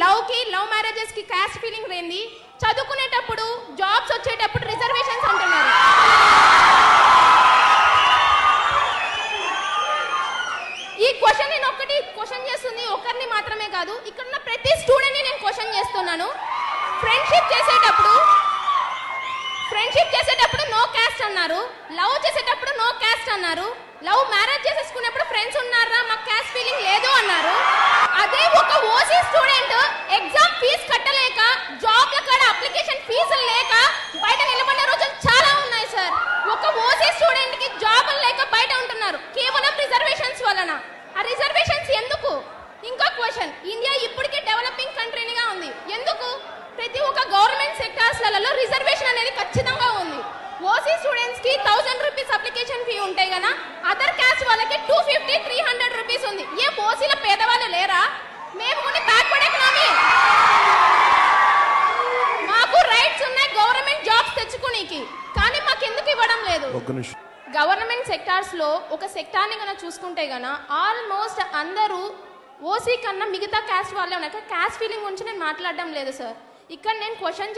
Love marriages కి caste feeling ఏంది? చదువుకునేటప్పుడు జాబ్స్ వచ్చేటప్పుడు రిజర్వేషన్స్ అంటున్నారు. ఈ క్వశ్చన్ నేను ఒక్కటి క్వశ్చన్ చేస్తుంది ఒకరిని మాత్రమే కాదు, ఇక్కడ ఉన్న ప్రతి స్టూడెంట్ ని నేను క్వశ్చన్ చేస్తున్నాను. ఫ్రెండ్షిప్ చేసేటప్పుడు నో క్యాస్ట్ అన్నారు, లవ్ చేసేటప్పుడు నో క్యాస్ట్ అన్నారు, లవ్ మ్యారేజ్ చేసేసుకునేప్పుడు ఫ్రెండ్స్ ఉన్నారా మాకు క్యాస్ట్ ఫీలింగ్ లేదు అన్నారు. అదే ఒక ఓసీ స్టూడెంట్ ఎగ్జామ్ ఫీజు కట్టలేక జాబ్ల కాడ అప్లికేషన్ ఫీజులు లేక బయట నిలబడిన రోజులు చాలా ఉన్నాయి సార్. ఒక ఓసీ స్టూడెంట్ కి జాబులు లేక బయట ఉంటున్నారు కేవలం రిజర్వేషన్స్ వలన. ఆ రిజర్వేషన్స్ ఎందుకు? ఇంకో క్వశ్చన్, ఇండియా ఇప్పటికే డెవలపింగ్ కంట్రీగా ఉంది, ఎందుకు? ప్రతి ఒక్క గవర్నమెంట్ సెక్టార్స్లలో రిజర్వేషన్ అనేది ఖచ్చితంగా ఉంది. ఓసీ స్టూడెంట్స్ కి 1000 రూపీస్ అప్లికేషన్ ఫీ ఉంటాయి కదా, అదర్ క్యాస్ట్ వాళ్ళకి 250-300 రూపీస్ ఉంది. ఏ ఓసీల పేదవాళ్ళు లేరా? మేము కొన్ని బ్యాక్వర్డ్ ఎకనామీ, మాకు రైట్స్ ఉన్నాయి గవర్నమెంట్ జాబ్స్ తెచ్చుకోనికి, కానీ మాకు ఎందుకు ఇవ్వడం లేదు? గవర్నమెంట్ సెక్టార్స్ లో ఒక సెక్టార్ ని కనుక చూసుకుంటే గన ఆల్మోస్ట్ అందరూ ఓసీ కన్నా మిగతా క్యాస్ట్ వాళ్ళే ఉన్నాయి. క్యాస్ట్ ఫీలింగ్ గురించి నేను మాట్లాడడం లేదు సార్. ఇక్కడ నేను క్వశ్చన్